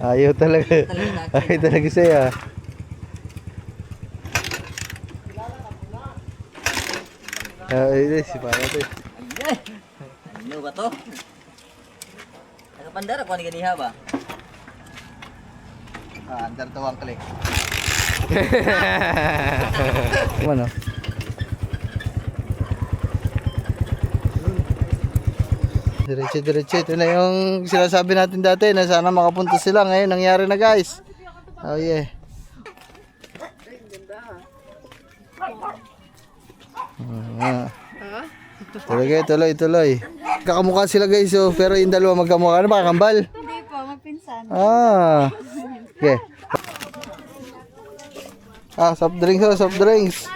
Ayaw talaga. Ayaw talaga sa'yo. Ay, si Papa to. Ano ba to? Nagapandara ko ni ganiha ba? Andar to ang click. Ano? Diretso. Ito na yung sinasabi natin dati na sana makapunta sila. Ngayon, nangyari na guys. Oh yeah. Tuloy. Kakamukha sila guys, oh, pero yung dalawa magkamukha. Ano ba, kambal? Hindi po, mapinsan. Okay. Soft drinks.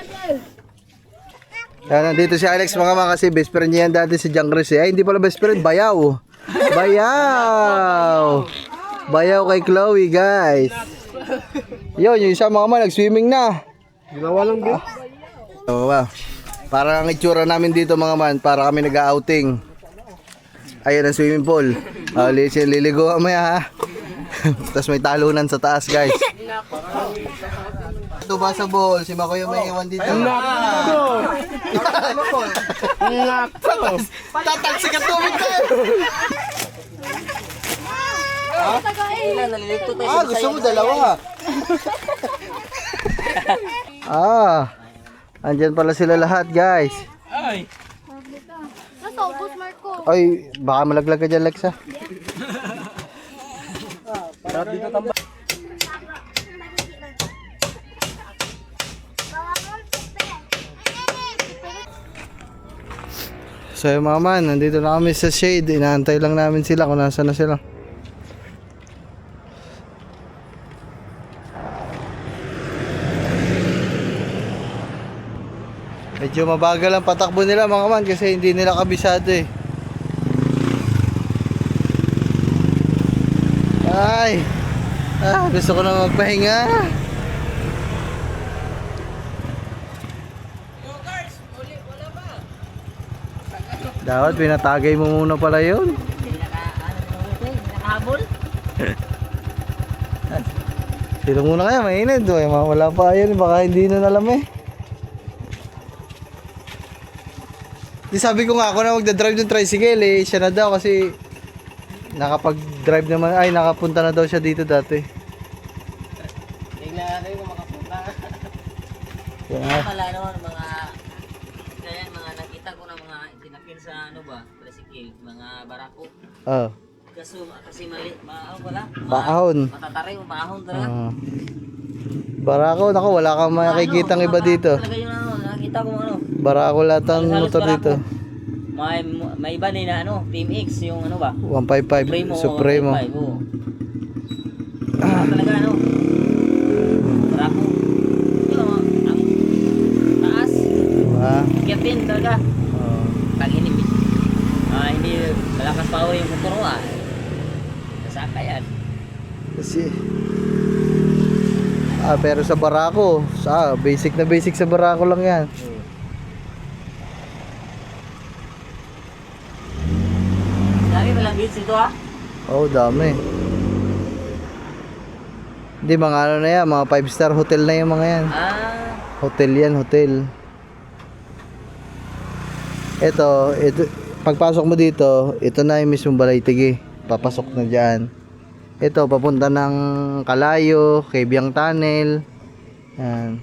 Yan, nandito si Alex mga kasi best friend niya yan dati si John Chris. Ay, hindi pala best friend, bayaw. Bayaw kay Chloe, guys. Yun, yung isa mga nag-swimming na. Ginawa lang din. Wow. Parang ang itsura namin dito mga man, para kami nag-outing. Ayun ang swimming pool. Liligo mamaya ha. Tapos may talunan sa taas guys. Ito ba sa bowl? Si Makoy may iwan dito. Tatalsik ang tubig ko. Gusto mo dalawa. Andyan pala sila lahat guys. Nasa ubos, Marco. Ay, baka malaglag ka dyan Lexa. So yung mga man, nandito na kami sa shade. Inaantay lang namin sila kung nasa na sila. Medyo mabagal ang patakbo nila mga man kasi hindi nila kabisado eh. Ay! Gusto ko na magpahinga. Dapat pinatagay mo muna pala yun. Nakahabol? Sino muna kaya, mainit. Wala pa yun, baka hindi na alam eh. Di sabi ko nga ako na magdadrive ng tricycle eh. Siya na daw kasi nakapag-drive naman. Ay, nakapunta na daw siya dito dati. Tingnan natin kung makapunta. Yeah. Wala naman mga nakita ko na mga tinapin sa ano ba, tricycle, mga barako. Kasi mali, Paahon. Matataray o paahon talaga. Barako, nako wala kang makikitang iba dito. Talaga yung nakita ko ano. Barako lahat ang motor dito. May iba din na ano, Team X yung ano ba? 155 Supremo. 155, oo. Talaga ano. Barako. Yung ang taas. Kiyatin talaga. Taginip. Hindi malakas power yung motor mo Nasaka yan. Kasi pero sa Barako, basic sa Barako lang yan. Dami palang beats ito Dami. Hindi mga ano na yan, mga 5-star hotel na yung mga yan. Hotel yan, hotel. Ito, pagpasok mo dito, ito na yung mismong Balay-Tigi. Papasok na dyan. Ito, papunta ng Kalayo, Kebyang Tunnel. Yan.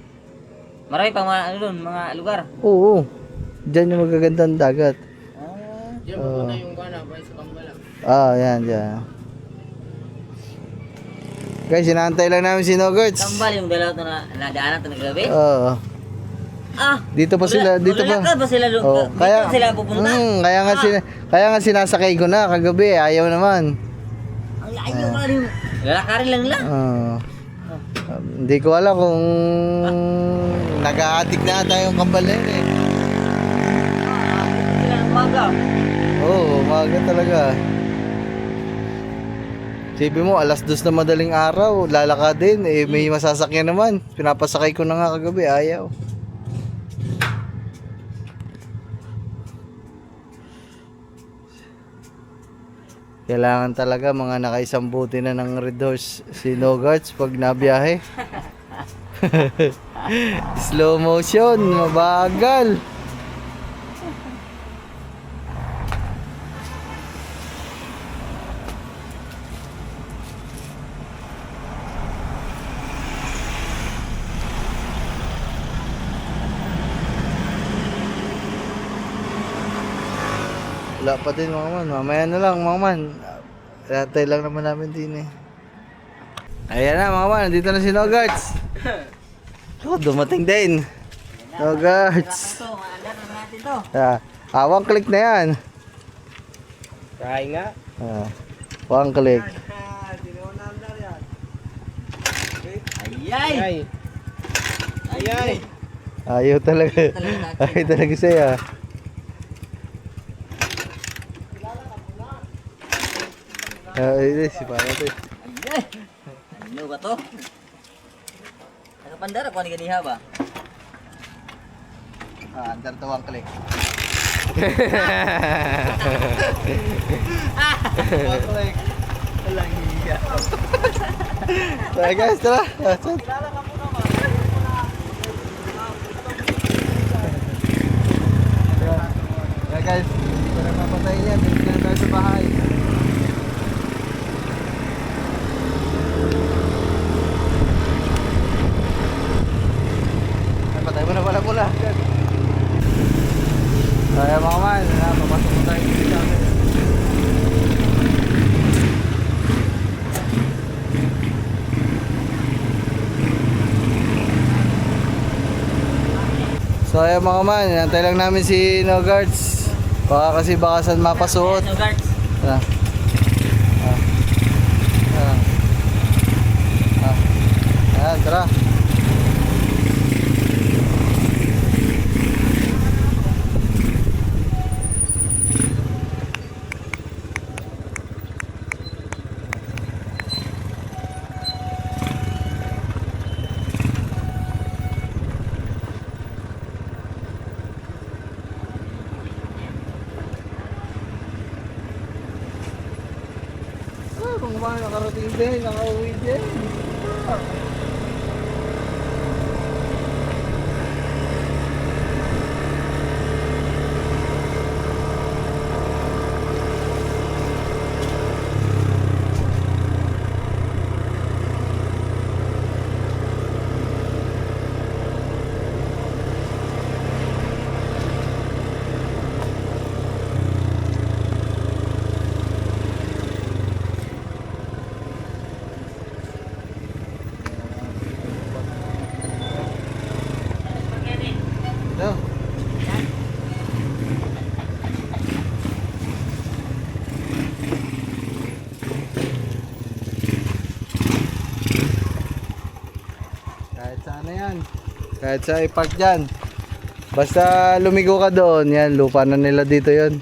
Marami pang mga ano doon, mga lugar. Oo. Diyan yung magagandang dagat. Diyan pupunta yung gana, ba sa Kambala. Yan, dyan. Guys, inaantay lang namin si Nogerts. Kambal yung dalawa ito na nadaanan ito naglabi? Oo. Dito pa sila, dito pa. Ba sila doon? Kaya, Dito sila pupunta? kaya nga sinasakay ko na kagabi, ayaw naman. Ang layo ka rin. Lalakarin lang nila. Hindi ko alam kung nag-aatik na tayong kambal na yun eh. Sila ng umaga. Umaga talaga. Sabi mo, 2:00 na madaling araw, lalakadin, may masasakyan naman. Pinapasakay ko na nga kagabi, ayaw. Kailangan talaga mga nakaisang buti na ng Red Horse Snow Guards pag nabiyahe. Slow motion, mabagal. Wala pa din mga man. Mamaya na lang mga man. Ratay lang naman namin din eh. Ayan na mga man. Dito na si Nogarts. Oh, dumating din. Nogarts. Ito, maandar na natin to. One click na yan. Try nga. One click. Ayay! Ay. Ay. Ayaw talaga. Ayaw talaga sa'yo. Ito si Pano to. Ayay! Ano ba to? Nakapandar ako ni ganiha ba? Under to one click. One click. Walang hiya. Tara guys, tara. Tara guys, hindi ko na mapatayin yan. Hindi na tayo sa bahay. Patay mo na pala pula. Kaya mga man, papasok mo tayo dito sa akin. So ayan mga man, nantay lang namin si Nogarts. Baka kasi baka saan mapasuot. Ano guards? Ayan, tara. Kung ba nakarating din, nakauwi din. Ito. Kahit saan na yan. Kahit sa ipark dyan. Basta lumigo ka doon, yan, lupa na nila dito yon.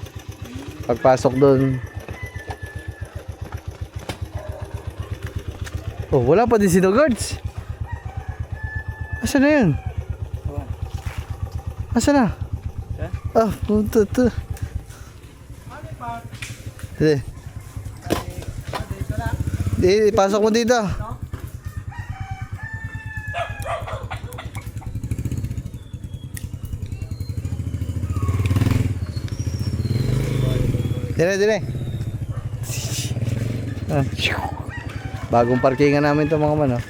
Pagpasok doon. Oh, wala pa din si Nogarts. Asan na yan? Asan na? Punta to. Sige. Di, pasok mo dito. Dire. Bagong parkingan namin to mga man, oh.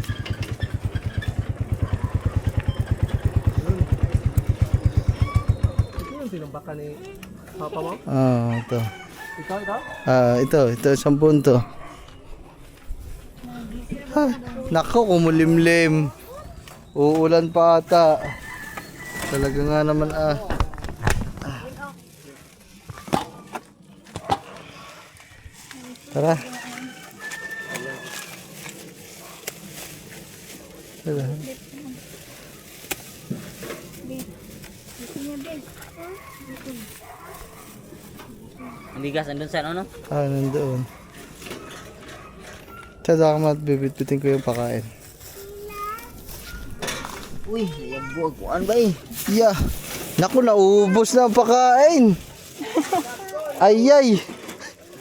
Baka ni Papa mo? Ito. Ikaw? Ito, isang punto. Nako, kumulimlim. Uulan pa ata. Talaga nga naman Tara. Tara. Ang bigas andun sa ano? Nandoon. Tsada ka bibit-bitin ko yung pakain. Uy, nayagbuag ko. Ano ba eh? Yeah. Naku, naubos na ang pakain. Ayay.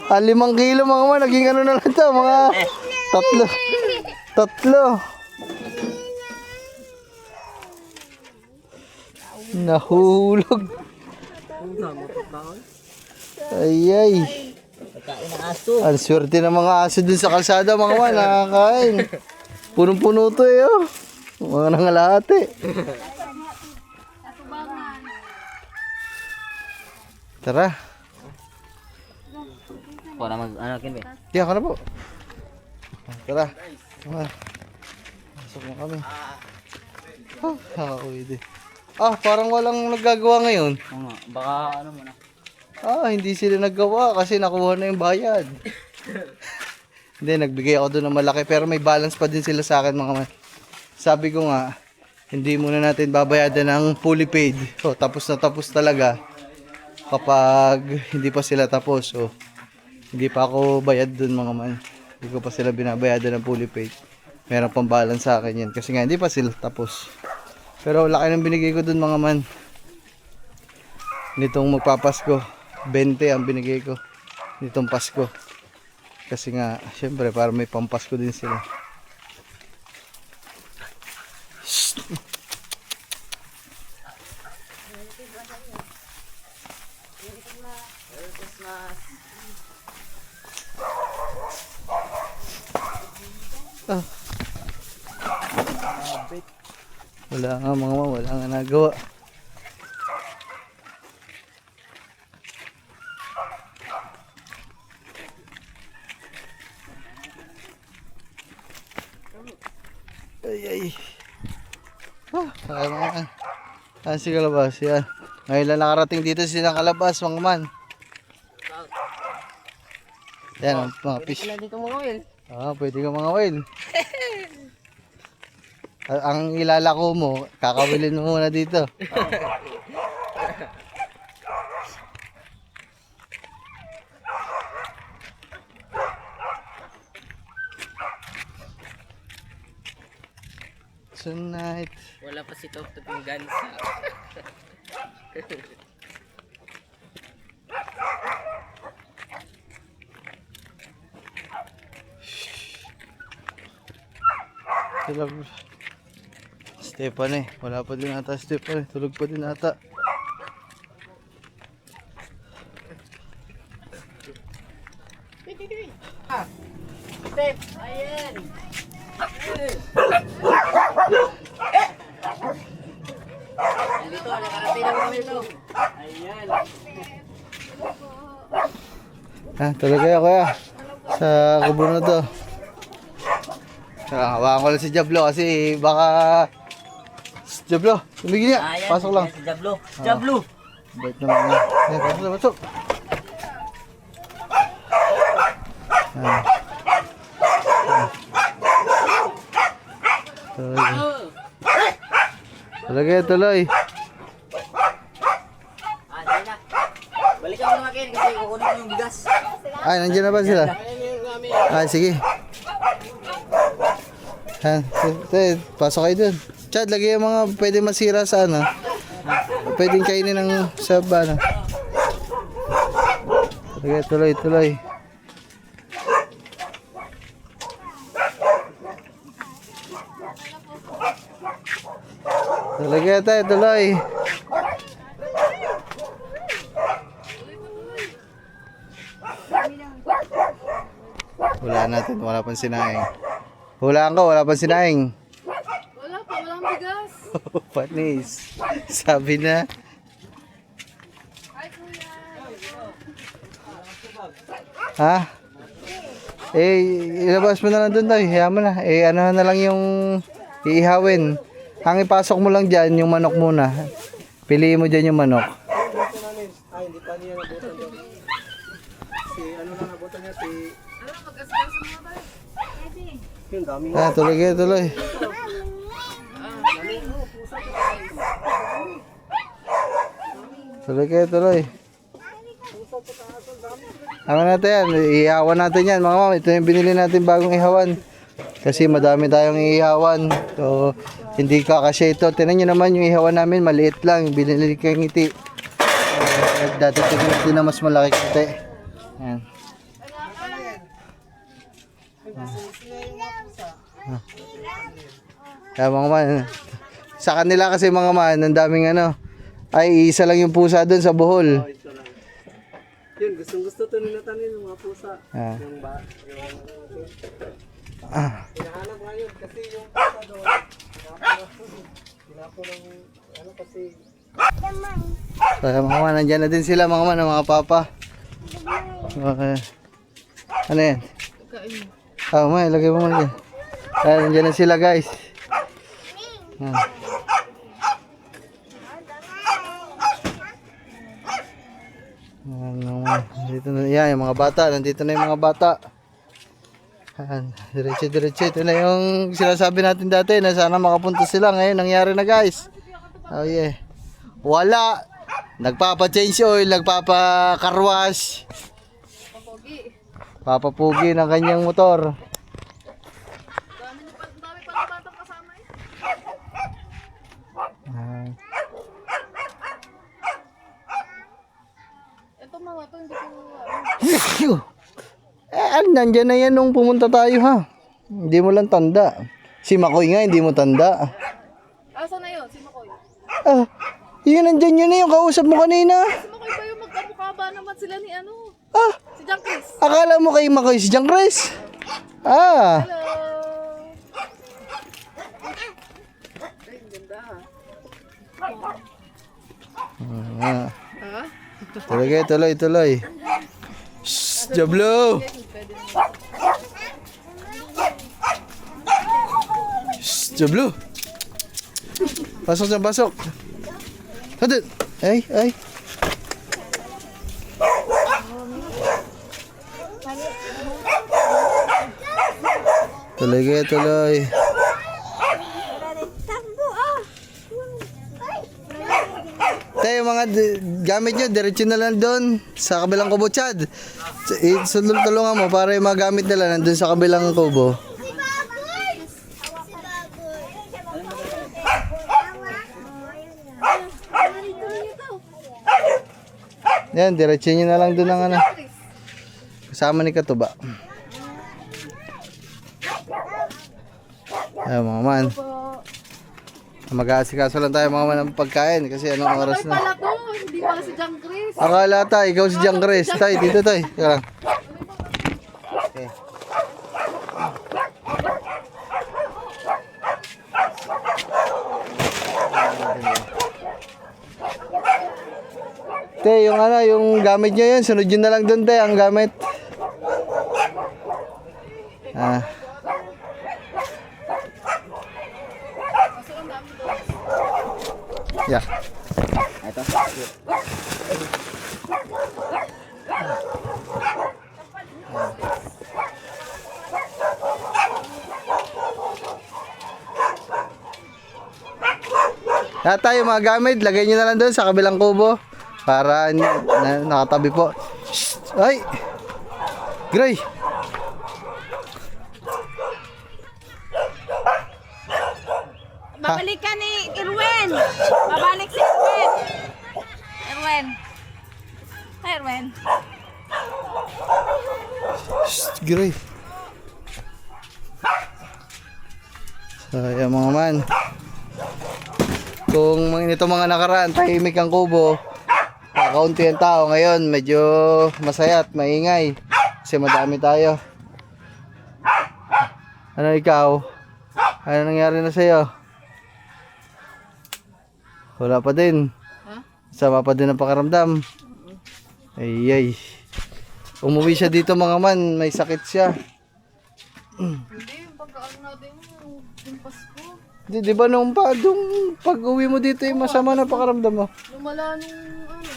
5 kilo mga man, naging ano na lang to, mga tatlo. Nahulog. Ay. Pagkain ng aso. Ang swerte ng mga aso dun sa kalsada mga man, nakakain. Punong-puno to eh, oh. Mga nangalahati. Tara. Para ano kin be. Diyan ka na po. Tara. Pasok na kami. Pwede. Parang walang nagagawa ngayon. Baka ano muna. Hindi sila naggawa kasi nakuha na yung bayad. Hindi, nagbigay ako doon ng malaki pero may balance pa din sila sa akin mga man. Sabi ko nga, hindi muna natin babayadan ng fully paid. Tapos na tapos talaga kapag hindi pa sila tapos. Hindi pa ako bayad doon mga man. Hindi ko pa sila binabayadan ng fully paid. Meron pang balance sa akin yan kasi nga hindi pa sila tapos. Pero laki ng binigay ko doon mga man. Nitong magpapasko, 20 ang binigay ko. Nitong Pasko. Kasi nga, syempre para may pampasko din sila. Wala nga mga mama, wala nga nagawa. Ay. Kaya mga si Kalabas, yan. Ngayon lang nakarating dito silang Kalabas, mga man. Yan, mga fish. Pwede dito mga oil. Pwede ka mga oil. Ang ilalako mo, kakawilin mo muna dito. Tonight. Wala pa si Top Top yung gansa. Stefan wala pa din ata Stefan tulog pa din ata. Step, ayan. Dito, nakarating na kami ito. Ayan. Tulog kayo kuya sa kubo na to. Hawakan ko lang si Jablo kasi baka Jablo, tumigil niya. Pasok lang. Si Jablo. Jablo. Bait naman niya. Pasok. Tuloy. Dali na. Balik ako naman kayo kasi kukunin ko yung bigas. Nandiyan na ba sila? Sige. Pasok kayo dun. Chad, lagay yung mga pwede masira sa ano. Pwedeng kainin ng sa ano. Sige, tuloy. Tuloy. Wala pang sinaing. Hulaan ko, wala pang sinaing. Wala pa, walang bigas. Panis. Sabi na. Ay, kuya. Ilabas mo na lang doon tayo. Hayaan mo na. Ano na lang yung iihawin. Ang ipasok mo lang dyan, yung manok muna. Piliin mo dyan yung manok. Hindi pa niya nabutan daw. Ano lang nabutan niya, Ano, mag-asikaso mga ba? yung dami. Tuloy. Tuloy. Ano natin yan? Iihawan natin yan mga mama. Ito yung binili natin bagong ihawan. Kasi madami tayong iihawan. So, hindi kakasya ito. Tingnan nyo naman yung ihawan namin. Maliit lang. Binili kang ngiti. Dati tingnan na mas malaki kiti. Yan. Kaya mga man, sa kanila kasi mga man, ang daming ano, ay isa lang yung pusa doon sa Bohol. Oh, ito lang. Yun, gustong-gusto to nila tanin ng mga pusa. Ah. Yung Ah. hinahanap ngayon kasi yung pusa doon. Tinapo ng ano kasi. Kaya mga man, nandyan na din sila mga man, mga papa. Okay. Ano yan? Kain mo. Ah, may lagay mo muna dyan. Ayan, nandyan na sila guys. Ayan. Dito na, yan, yung mga bata. Nandito na yung mga bata. Ayan, diretso-diretso. Ito na yung sinasabi natin dati na sana makapunta sila. Ngayon, nangyari na guys. Oh yeah. Wala. Nagpapa-change oil, nagpapa-carwash. Papogi. Papapugi ng kanyang motor. Dami pa ng batang kasama eh. Ah. Ito mga to, hindi ko Nandyan na yan nung pumunta tayo ha. Hindi mo lang tanda. Si Makoy nga, hindi mo tanda. Asa na yun? Si Makoy. Ah, yun nandyan yun na yung kausap mo kanina. Si Makoy ba yung magkamukha ba naman sila ni ano? Ah, Si John Chris. akala mo kay Makoy si Jang Chris? Ah, Hello! Ay, ang ganda ha. ah. Ha? Tuloy. Shhh, Jablo! Pwede naman. Shhh, Jablo! Pasok dyan, pasok. Hadit! Ay. Tuloy. Tayo yung mga gamit nyo, diretso na lang doon sa kabilang kubo, Chad. Tulungan mo para yung mga gamit nila nandun sa kabilang kubo. Yan, diretso nyo na lang doon ng ano. Kasama ni Katuba. Ayan mga man. Mag-aasikaso lang tayo mga man ng pagkain kasi anong oras Ay na. pala to, hindi pala si John Chris. Akala tayo, ikaw si Jang Chris. Tay, dito tay. Teka lang. Okay. Te, yung ano, yung gamit nyo yun, sunod yun na lang dun te, ang gamit. Ah. Kasi ang dami doon. Yeah. Lahat tayo mga gamit, lagay nyo na lang doon sa kabilang kubo para nakatabi po. Shhh! Ay! Gray! Babalik ka ni Irwin. Babalik si Irwin. Irwin. Hi, Irwin. Shhh! Gray! So, yan mga man. Kung ito mga nakaraan, tahimik ang kubo, kaunti ang tao. Ngayon, medyo masaya at maingay kasi madami tayo. Ano ikaw? Ano nangyari na sa'yo? Wala pa din. Ha? Sama pa din ang pakaramdam. Ay. Umuwi siya dito mga man, may sakit siya. Hindi, yung pagkaan natin yung Pasko. Di ba nung pag-uwi mo dito, masama na pakaramdam mo? Lumala nung ano.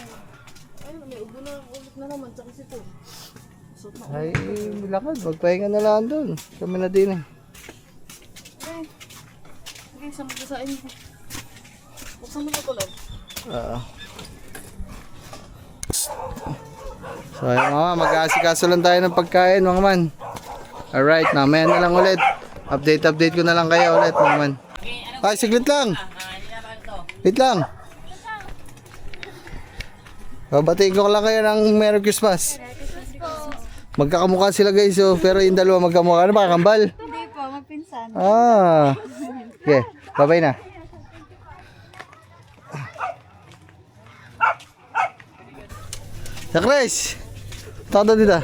Ayun, may ubo na ulit na naman. Tsaka si Tom. Suot na Ay, lakad. Magpahinga na lang doon. Kami na din eh. Okay. Okay, sama ko sa inyo. Buksan mo na ito lang. So ayun mga mag-aasikaso lang tayo ng pagkain mga man. Alright, mamaya na lang ulit. Update ko na lang kayo ulit mga man. Ay, siglit lang. Wait lang. Babatiin ko lang kayo ng Merry Christmas. Magkakamukha sila guys, pero yung dalawa magkamukha. Ano ba, kambal? Hindi po, pinsan. Ah. Okay, bye-bye na. Sa Chris! Tada dito.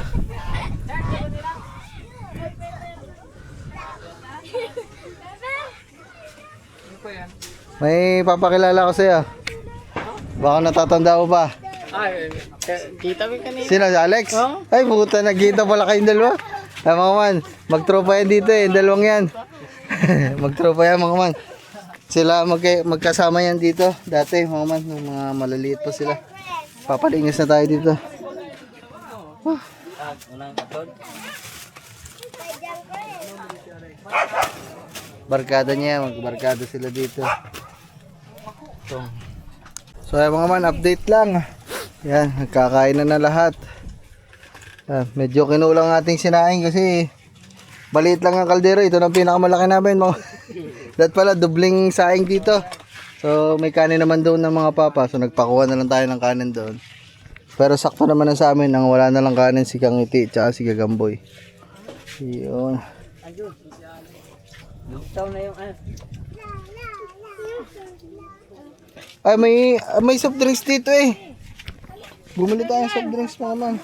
May papakilala ko sa'yo. Baka natatanda mo pa. Ay, kita mo kanina. Sino? Si Alex? Ay, puta, nagkita pala kayong dalawa. Ay, mga man, magtropa yan dito eh. Dalawang yan. Magtropa yan, mga man. Sila magkasama yan dito. Dati, mga man, nung mga malaliit pa sila. Papalingis na tayo dito. Unang katod. Barkada niya, magbarkada sila dito. So ay mga man, update lang. Yan, nagkakain na lahat. Medyo kinulang ating sinaing kasi maliit lang ang kaldero. Ito na pinakamalaki namin. Dahil pala, dubling saing dito. So may kanin naman doon ng mga papa. So nagpakuha na lang tayo ng kanin doon. Pero sakto naman na sa amin ang wala na lang kanin si Kangiti at si Gagamboy. Yun. Taon na yung Ay, may soft drinks dito eh. Bumili tayo ng soft drinks, mga man.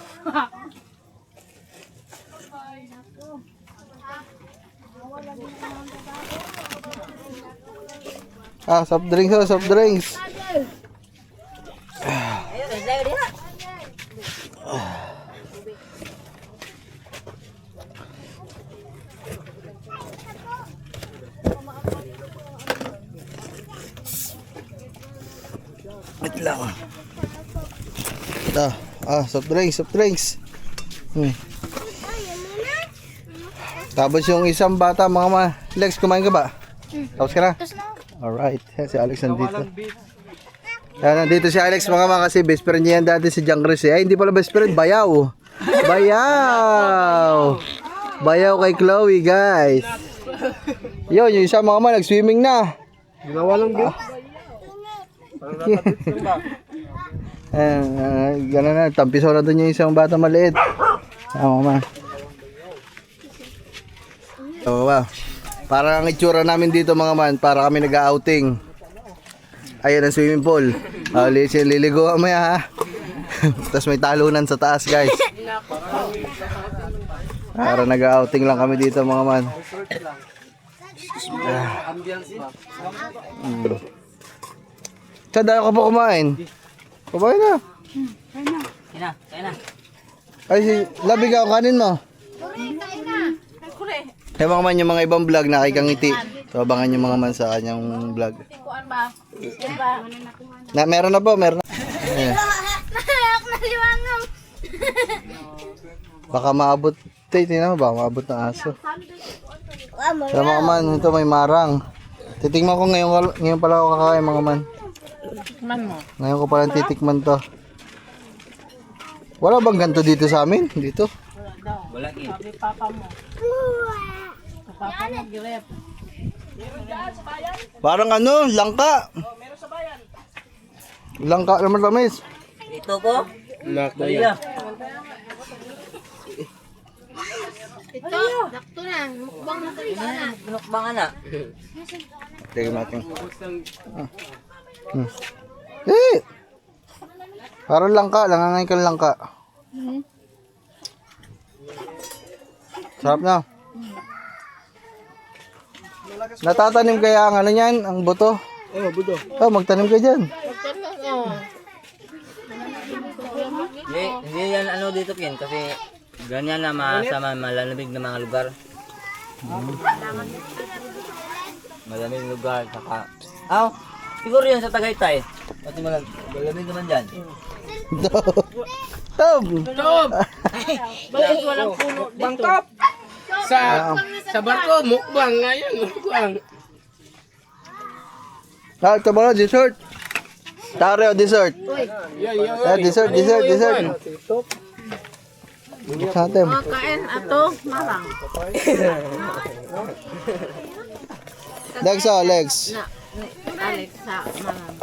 Soft drinks, soft drinks. ayun, tayo diha. Wait lang. Ito. Soft drinks, soft drinks. Tapos yung isang bata, mga ma. Lex, kumain ka ba? Tapos ka na? Alright. Si Alex nandito. Nandito si Alex, mga ma, kasi best friend niya yan dati si John Chris. Ay, hindi pala best friend, bayaw. Bayaw. Bayaw kay Chloe, guys. Yun, yung isa, mga ma, nag-swimming na. Ginawa lang din. Gano'n na, tampiso na doon yung isang bata maliit. Mama. So, wow. Parang ang itsura namin dito, mga man, para kami nag-outing. Ayun ang swimming pool. Liligo mamaya ha. Tapos may talunan sa taas, guys. Para nag-outing lang kami dito, mga man. Sada ka pa kumain? Kumain na. Kaya na. Ay, si Labig ako kanin mo. Yung mga man, yung mga ibang vlog na kay Kangiti. So, abangan yung mga man sa kanyang vlog. Meron na po, meron na. Baka maabot. Tingnan mo, baka maabot ng aso. So, mga man, ito may marang. Titingnan ko ngayon pala ako kakain, mga man. Ngayon ko pala titikman to. Wala bang ganito dito sa amin? Dito? Wala ki. Parang ano, langka. Langka naman tamis. Ito po. Dali na. Dakto na. Mukbang na tayo. Binukbangan na. Tingnan natin. Parang langka, langangay kang langka. Sarap na. Natatanim kaya ang ano niyan, ang buto? Oh, buto. Oh, magtanim ka dyan. Hindi yan ano dito Ken kasi ganyan na malalamig na mga lugar. Malamig na lugar saka siguro yan sa Tagaytay. Kasi malamig naman dyan. Tom! Bakit walang puno dito? Bangkap! Sa barko, mukbang ngayon, mukbang. Ito ba dessert? Taro, dessert. Yan. Dessert. Buksan natin. Kain ato, marang. Lex. Alex sa marang.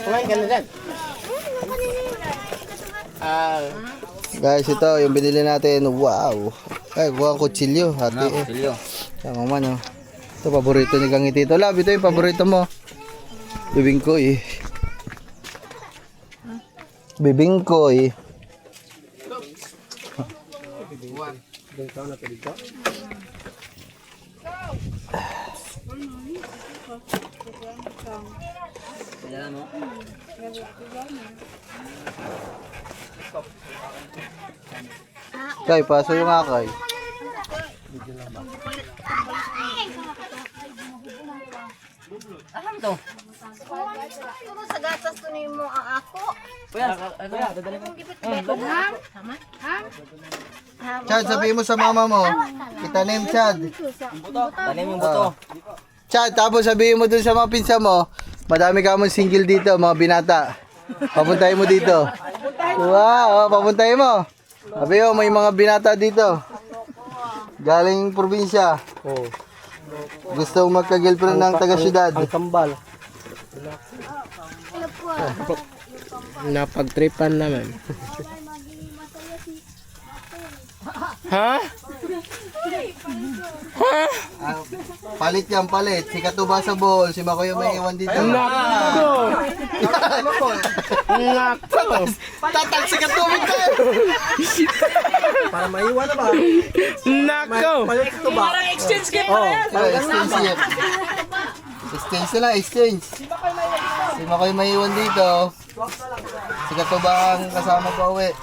Kumain ka na dyan. Guys, ito yung binili natin. Wow. Ay, kuha kutsilyo. Hati eh. Silyo. Tama man, oh. Ito, paborito ni Kang Tito Lab. Ito yung paborito mo. Bibingkoy. Bibingkoy. Kailangan mo? Kay, paso yung akay. Alam to. Kung sa gatas to ni mo ang ako. Kuya, dadali mo. Chad, sabihin mo sa mama mo. Itanim, Chad. Dali mo yung buto. Chad, tapos sabihin mo dun sa mga pinsa mo, madami ka mong single dito, mga binata. Papuntahin mo dito. Wow, papuntahin mo. Sabi mo, may mga binata dito. Galing probinsya. Oo. Gusto magka-girlfriend ng taga-syudad. Ang kambal. Napagtripan naman. Ha? Ah, palit yan, palit. Si Katuba sa bowl, si Makoy may iwan dito. Nako! Nako! Tatag si Katuba ka! Para maiwan na ba? Nako! Palit ito ba? Exchange gift Oh, Exchange yan. Exchange na lang, exchange. Si Makoy may iwan dito. Si Katuba ang kasama pa uwi.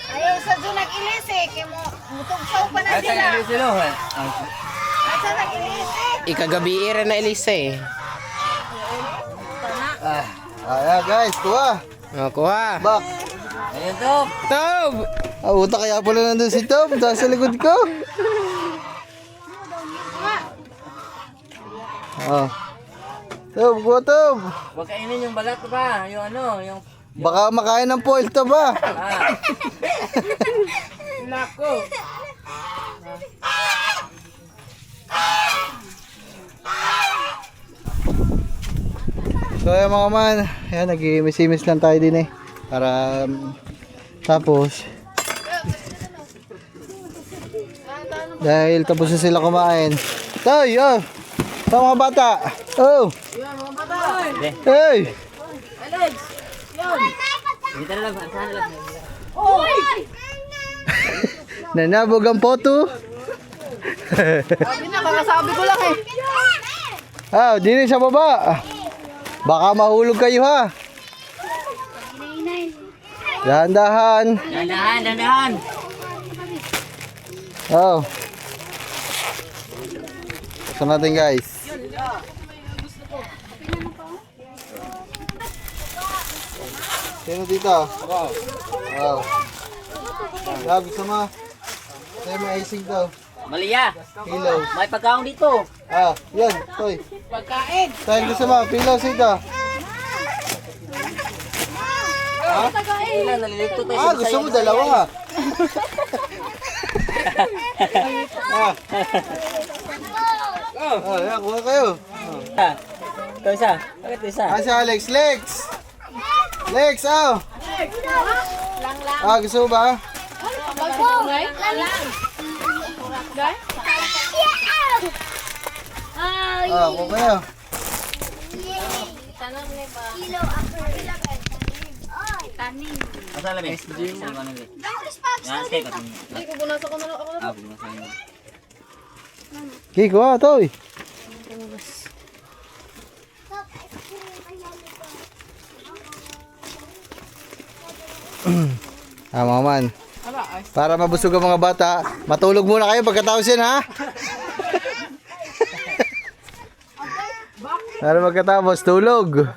Ayaw sa doon nag-ilis eh. Kaya mo, mutugsaw pa na Ay, sila. tayo sila. Asa nag-ilis eh. Ikagabi rin na Elisa eh. Ayan guys, kuha. Nakuha. Bak. Ayun to. Tob! Uta kaya pala nandun si Tom. Dahil sa likod ko. Oh. Tom, kuha Tom. Huwag kainin yung balat pa. Yung ano, yung... Baka makain ng foil to ba? Ah. Nako! So ayan mga man, ayan nag-imis-imis lang tayo din eh. Para tapos dahil tapos na sila kumain. Tay, oh! Sa mga bata! Oh! Hey! Dito na lang. Saan na lang. Nanabog ang photo. Pinakakasabi ko lang eh. Ah, dini sa baba. Baka mahulog kayo ha. Dahan-dahan. Dandahan, dandahan. Oh. Ito natin guys. Sino dito? Ako. Oh. Yeah, gusto mo? Sa'yo may icing to. Malia. Pillow. May pagkaon dito. Ah, yan. Toy. Pagkain! Sa'yo gusto mo? Pillow dito. Ilan, nalilito tayo. Ah, gusto mo dalawa. Ah, yan. Kuha kayo. Ito isa. Bakit ito isa? Ah, si Alex. Lex! Lex, oh! Ah, gusto mo ba? Guys? Guys? Ah, kuha kayo. Asa labi? Isa ko nila. Yan, stay ko. Hindi ko bunasa ko na lang ako. Ah, bumasa mo. Okay, kuha, Toy. Mga man. Para mabusog ang mga bata, matulog muna kayo pagkatapos yan, ha? Para pagkatapos, tulog.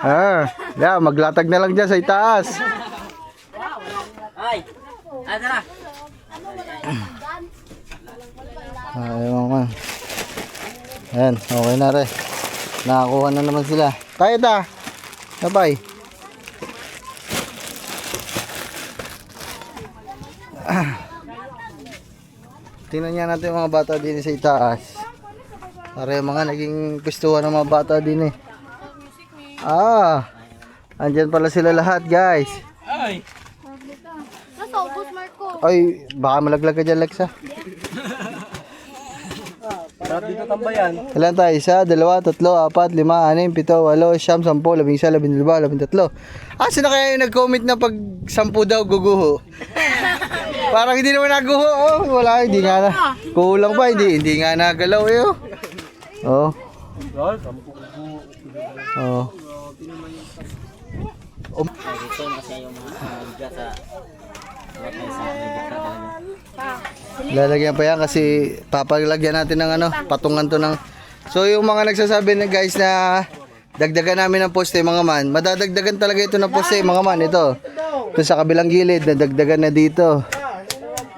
Ah, yeah, maglatag na lang dyan sa itaas. Ay! Ah, tara! Ay, mga man. Ayan, okay na rin. Nakakuha na naman sila. Tayo ta. Bye-bye. Tingnan niya natin yung mga bata din sa itaas. Para yung mga naging gustuhan ng mga bata din eh. Andyan pala sila lahat guys. Nasa ubos, Marco. Ay, baka malaglag ka dyan, Lexa. Sarap dito tambayan. Ilan tayo? 1, 2, 3, 4, 5, 6, 7, 8, 9, 10, 11, 12, 13. Sino kaya yung nag-comment na pag 10 daw guguho? Parang hindi naman naguho. Wala, hindi nga na. Kulang pa, hindi nga nagalaw eh. Oh. Dito kasi yung mga bigat sa wala sa bigat talaga. Lalagyan pa yan kasi papalagyan natin ng patungan to ng. So yung mga nagsasabi na guys na dagdagan namin ng poste mga man, madadagdagan talaga ito ng poste mga man. Ito sa kabilang gilid, nadagdagan na dito.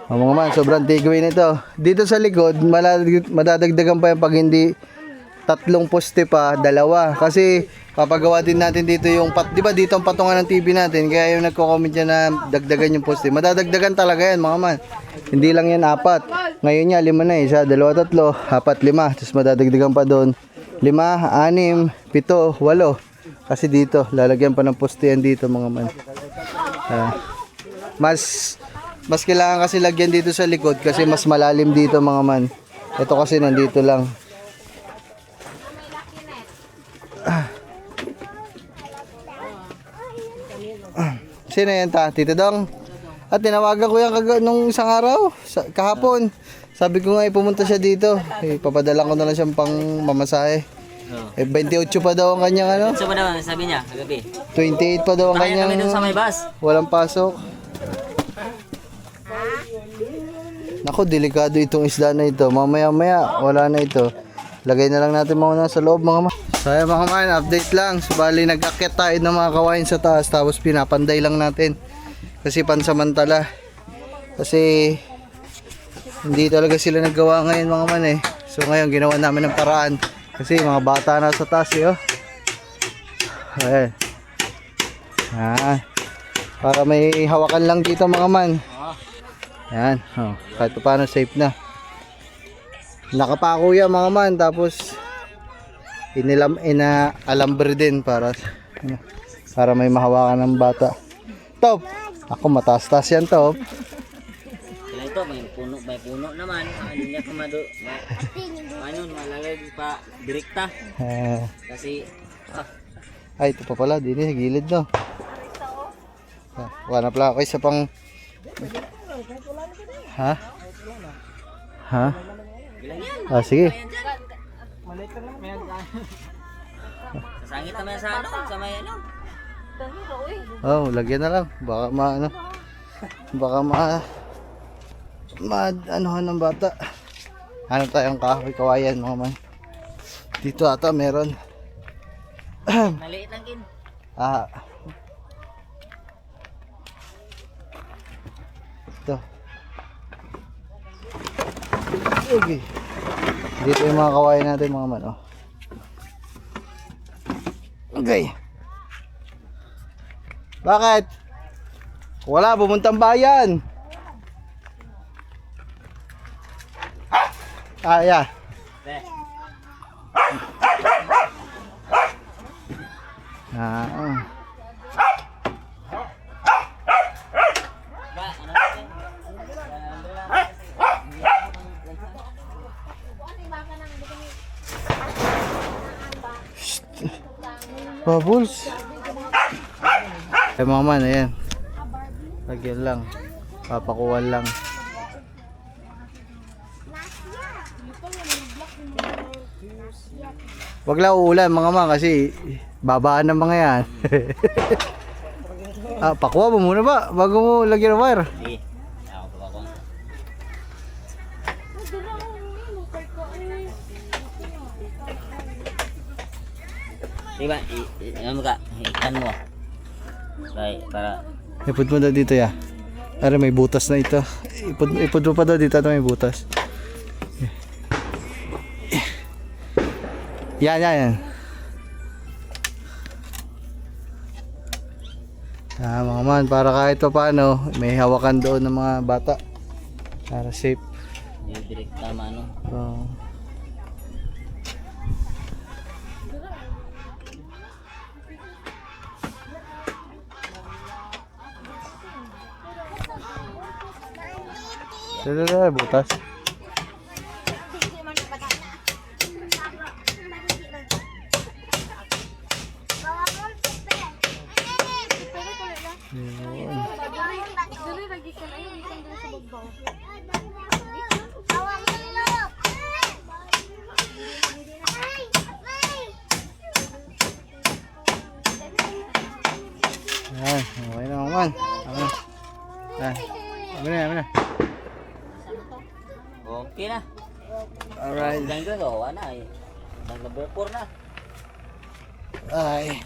Mga man, sobrang tigawin ito. Dito sa likod, madadagdagan pa yan pag hindi 3 poste pa, 2. Kasi papagawa din natin dito yung di ba dito ang patungan ng TV natin, kaya yung nagko-comment dyan na dagdagan yung poste. Madadagdagan talaga yan mga man. Hindi lang yan 4. Ngayon niya 5 na eh. 1, 2, 3, 4, 5. Tapos madadagdagan pa doon 5, 6, 7, 8. Kasi dito, lalagyan pa ng poste yan dito mga man. Mas kailangan kasi lagyan dito sa likod kasi mas malalim dito mga man. Ito kasi nandito lang. Sino yan ta? Tito Dong? At tinawagan ko yan nung isang araw, kahapon. Sabi ko nga pumunta siya dito. Papadala ko na lang siyang pang mamasahe. 28 pa daw ang kanyang So ba daw sabi niya kagabi? 28 pa daw ang Kaya kanyang kami dun sa may bus. walang pasok. Naku, delikado itong isda na ito. Mamaya-maya, wala na ito. Lagay na lang natin muna sa loob mga man. So ayan mga man, update lang. Subali nag-akyat tayo ng mga kawain sa taas. Tapos pinapanday lang natin. Kasi pansamantala. Kasi hindi talaga sila naggawa ngayon mga man eh. So ngayon ginawa namin ng paraan. Kasi mga bata na sa taas eh. Ayan. Para may hawakan lang dito mga man. Ayan. Kahit pa paano safe na. Nakapako yan mga man. Tapos inaalambre din para may mahawakan ng bata. Top! Ako mataas-taas yan Top. Sila ito, may puno naman. Hindi niya kumado. Malalagay pa direkta. Kasi Ay, ito pa pala. Dini sa gilid no. Wala pala ako isa pang. Ha? Sige. sasangit naman sa sa may Lagyan na lang. Baka anuhan ng bata. Ano tayong kahoy kawayan mga man. Dito ata meron. maliit lang kin. Ito. Okay. Dito yung mga kawayan natin mga man. Okay. Bakit? Wala, pumuntang bayan. Yeah. Bubbles. Mga man, ayan. Lagyan lang. Papakuwan lang. Wag lang uulan mga man kasi babaan ng mga yan. Pakuha mo muna ba bago mo lagyan ng wire? Sige. Ako pa ako. Diba, ano ka? Ikan mo. Para Ipod mo daw dito ya. Para may butas na ito. Ipod mo pa daw dito may butas. Yan. Mga man, para kahit pa paano, may hawakan doon ng mga bata. Para safe. direct tama no. Dala, butas. Yun. Dali, lagi ka na yun. Isang dali sa bagbaw. Ayan, okay na naman. Ayan. Ayan. Ayan na. Okay na. Alright. Hanggang gawa na eh. Hanggang number 4 na. Ay.